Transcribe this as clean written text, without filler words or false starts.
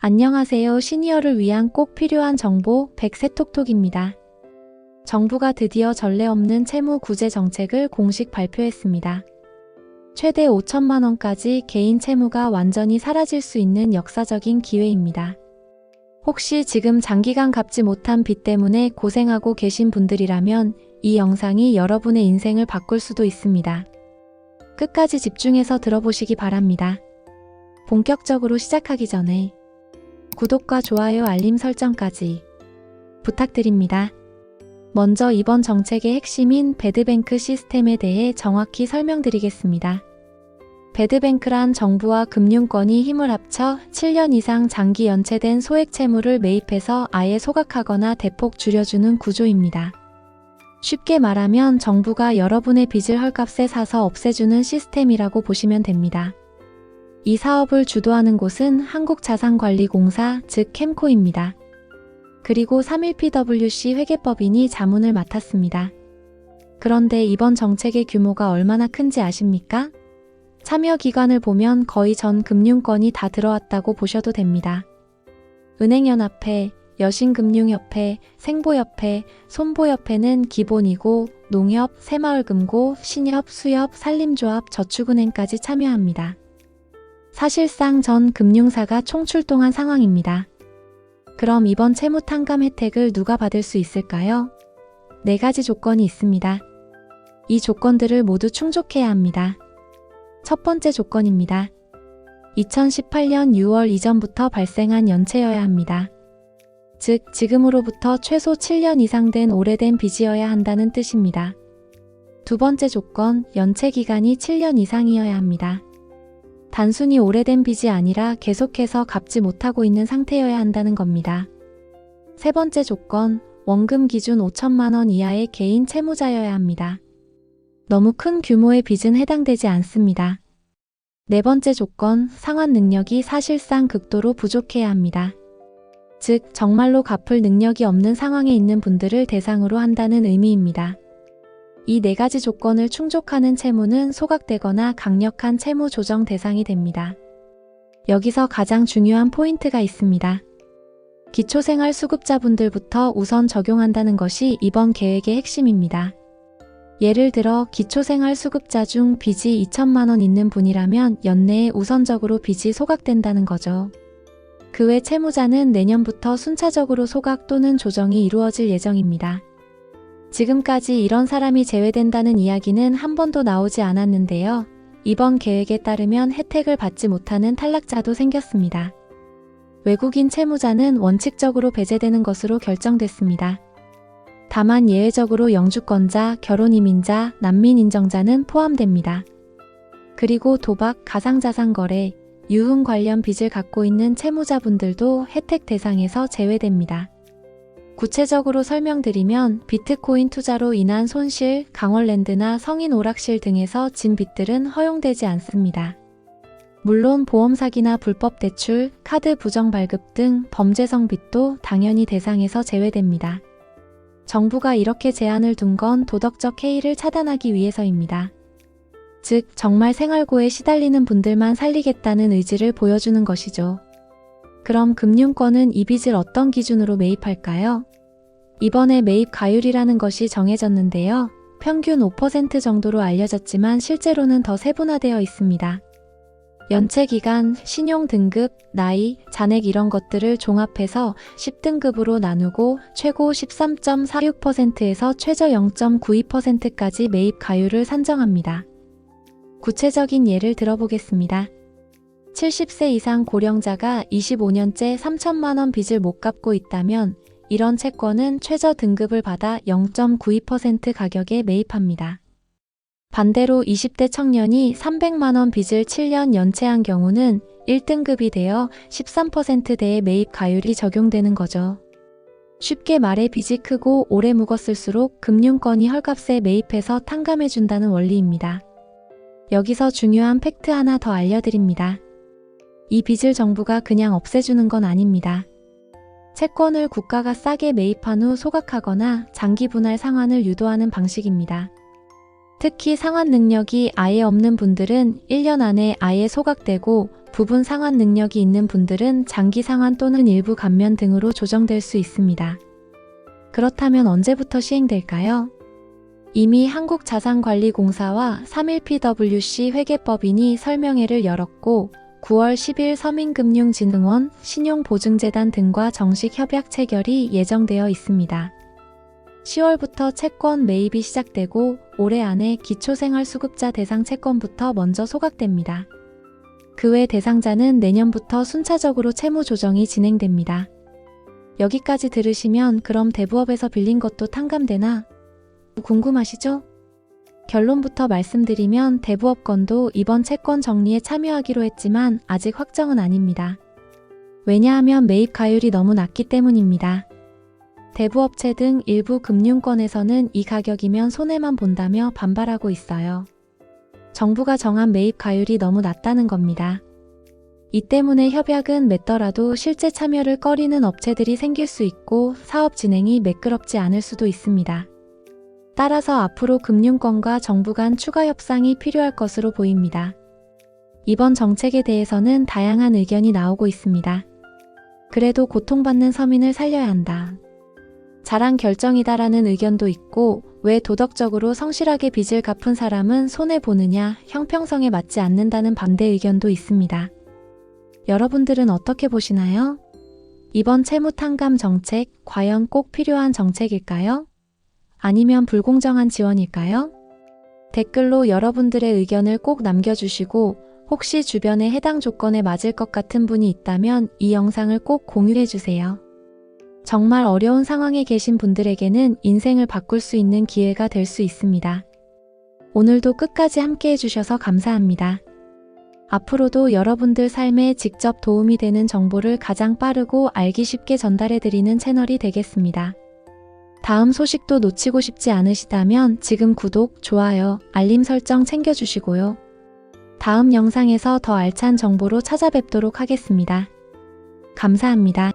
안녕하세요. 시니어를 위한 꼭 필요한 정보 백세톡톡입니다. 정부가 드디어 전례 없는 채무 구제 정책을 공식 발표했습니다. 최대 5천만 원까지 개인 채무가 완전히 사라질 수 있는 역사적인 기회입니다. 혹시 지금 장기간 갚지 못한 빚 때문에 고생하고 계신 분들이라면 이 영상이 여러분의 인생을 바꿀 수도 있습니다. 끝까지 집중해서 들어보시기 바랍니다. 본격적으로 시작하기 전에 구독과 좋아요, 알림 설정까지 부탁드립니다. 먼저 이번 정책의 핵심인 배드뱅크 시스템에 대해 정확히 설명드리겠습니다. 배드뱅크란 정부와 금융권이 힘을 합쳐 7년 이상 장기 연체된 소액 채무를 매입해서 아예 소각하거나 대폭 줄여주는 구조입니다. 쉽게 말하면 정부가 여러분의 빚을 헐값에 사서 없애주는 시스템이라고 보시면 됩니다. 이 사업을 주도하는 곳은 한국자산관리공사, 즉 캠코입니다. 그리고 3.1PWC 회계법인이 자문을 맡았습니다. 그런데 이번 정책의 규모가 얼마나 큰지 아십니까? 참여 기관을 보면 거의 전 금융권이 다 들어왔다고 보셔도 됩니다. 은행연합회, 여신금융협회, 생보협회, 손보협회는 기본이고 농협, 새마을금고, 신협, 수협, 산림조합, 저축은행까지 참여합니다. 사실상 전 금융사가 총출동한 상황입니다. 그럼 이번 채무 탕감 혜택을 누가 받을 수 있을까요? 4가지 조건이 있습니다. 이 조건들을 모두 충족해야 합니다. 첫 번째 조건입니다. 2018년 6월 이전부터 발생한 연체여야 합니다. 즉, 지금으로부터 최소 7년 이상 된 오래된 빚이어야 한다는 뜻입니다. 두 번째 조건, 연체 기간이 7년 이상이어야 합니다. 단순히 오래된 빚이 아니라 계속해서 갚지 못하고 있는 상태여야 한다는 겁니다. 세 번째 조건, 원금 기준 5천만 원 이하의 개인 채무자여야 합니다. 너무 큰 규모의 빚은 해당되지 않습니다. 네 번째 조건, 상환 능력이 사실상 극도로 부족해야 합니다. 즉, 정말로 갚을 능력이 없는 상황에 있는 분들을 대상으로 한다는 의미입니다. 이 4가지 조건을 충족하는 채무는 소각되거나 강력한 채무 조정 대상이 됩니다. 여기서 가장 중요한 포인트가 있습니다. 기초생활수급자분들부터 우선 적용한다는 것이 이번 계획의 핵심입니다. 예를 들어 기초생활수급자 중 빚이 2천만 원 있는 분이라면 연내에 우선적으로 빚이 소각된다는 거죠. 그 외 채무자는 내년부터 순차적으로 소각 또는 조정이 이루어질 예정입니다. 지금까지 이런 사람이 제외된다는 이야기는 한 번도 나오지 않았는데요. 이번 계획에 따르면 혜택을 받지 못하는 탈락자도 생겼습니다. 외국인 채무자는 원칙적으로 배제되는 것으로 결정됐습니다. 다만 예외적으로 영주권자, 결혼이민자, 난민인정자는 포함됩니다. 그리고 도박, 가상자산 거래, 유흥 관련 빚을 갖고 있는 채무자분들도 혜택 대상에서 제외됩니다. 구체적으로 설명드리면 비트코인 투자로 인한 손실, 강원랜드나 성인 오락실 등에서 진 빚들은 허용되지 않습니다. 물론 보험 사기나 불법 대출, 카드 부정 발급 등 범죄성 빚도 당연히 대상에서 제외됩니다. 정부가 이렇게 제한을 둔 건 도덕적 해이를 차단하기 위해서입니다. 즉, 정말 생활고에 시달리는 분들만 살리겠다는 의지를 보여주는 것이죠. 그럼 금융권은 이 빚을 어떤 기준으로 매입할까요? 이번에 매입 가율이라는 것이 정해졌는데요. 평균 5% 정도로 알려졌지만 실제로는 더 세분화되어 있습니다. 연체 기간, 신용 등급, 나이, 잔액 이런 것들을 종합해서 10등급으로 나누고 최고 13.46%에서 최저 0.92%까지 매입 가율을 산정합니다. 구체적인 예를 들어보겠습니다. 70세 이상 고령자가 25년째 3천만 원 빚을 못 갚고 있다면 이런 채권은 최저 등급을 받아 0.92% 가격에 매입합니다. 반대로 20대 청년이 300만 원 빚을 7년 연체한 경우는 1등급이 되어 13%대의 매입 가율이 적용되는 거죠. 쉽게 말해 빚이 크고 오래 묵었을수록 금융권이 헐값에 매입해서 탕감해준다는 원리입니다. 여기서 중요한 팩트 하나 더 알려드립니다. 이 빚을 정부가 그냥 없애주는 건 아닙니다. 채권을 국가가 싸게 매입한 후 소각하거나 장기 분할 상환을 유도하는 방식입니다. 특히 상환 능력이 아예 없는 분들은 1년 안에 아예 소각되고 부분 상환 능력이 있는 분들은 장기 상환 또는 일부 감면 등으로 조정될 수 있습니다. 그렇다면 언제부터 시행될까요? 이미 한국자산관리공사와 3.1PWC 회계법인이 설명회를 열었고 9월 10일 서민금융진흥원, 신용보증재단 등과 정식 협약 체결이 예정되어 있습니다. 10월부터 채권 매입이 시작되고 올해 안에 기초생활수급자 대상 채권부터 먼저 소각됩니다. 그 외 대상자는 내년부터 순차적으로 채무 조정이 진행됩니다. 여기까지 들으시면 그럼 대부업에서 빌린 것도 탕감되나? 궁금하시죠? 결론부터 말씀드리면 대부업건도 이번 채권 정리에 참여하기로 했지만 아직 확정은 아닙니다. 왜냐하면 매입 가율이 너무 낮기 때문입니다. 대부업체 등 일부 금융권에서는 이 가격이면 손해만 본다며 반발하고 있어요. 정부가 정한 매입 가율이 너무 낮다는 겁니다. 이 때문에 협약은 맺더라도 실제 참여를 꺼리는 업체들이 생길 수 있고 사업 진행이 매끄럽지 않을 수도 있습니다. 따라서 앞으로 금융권과 정부 간 추가 협상이 필요할 것으로 보입니다. 이번 정책에 대해서는 다양한 의견이 나오고 있습니다. 그래도 고통받는 서민을 살려야 한다. 잘한 결정이다라는 의견도 있고 왜 도덕적으로 성실하게 빚을 갚은 사람은 손해보느냐, 형평성에 맞지 않는다는 반대 의견도 있습니다. 여러분들은 어떻게 보시나요? 이번 채무탕감 정책, 과연 꼭 필요한 정책일까요? 아니면 불공정한 지원일까요? 댓글로 여러분들의 의견을 꼭 남겨주시고 혹시 주변에 해당 조건에 맞을 것 같은 분이 있다면 이 영상을 꼭 공유해주세요. 정말 어려운 상황에 계신 분들에게는 인생을 바꿀 수 있는 기회가 될 수 있습니다. 오늘도 끝까지 함께 해주셔서 감사합니다. 앞으로도 여러분들 삶에 직접 도움이 되는 정보를 가장 빠르고 알기 쉽게 전달해드리는 채널이 되겠습니다. 다음 소식도 놓치고 싶지 않으시다면 지금 구독, 좋아요, 알림 설정 챙겨주시고요. 다음 영상에서 더 알찬 정보로 찾아뵙도록 하겠습니다. 감사합니다.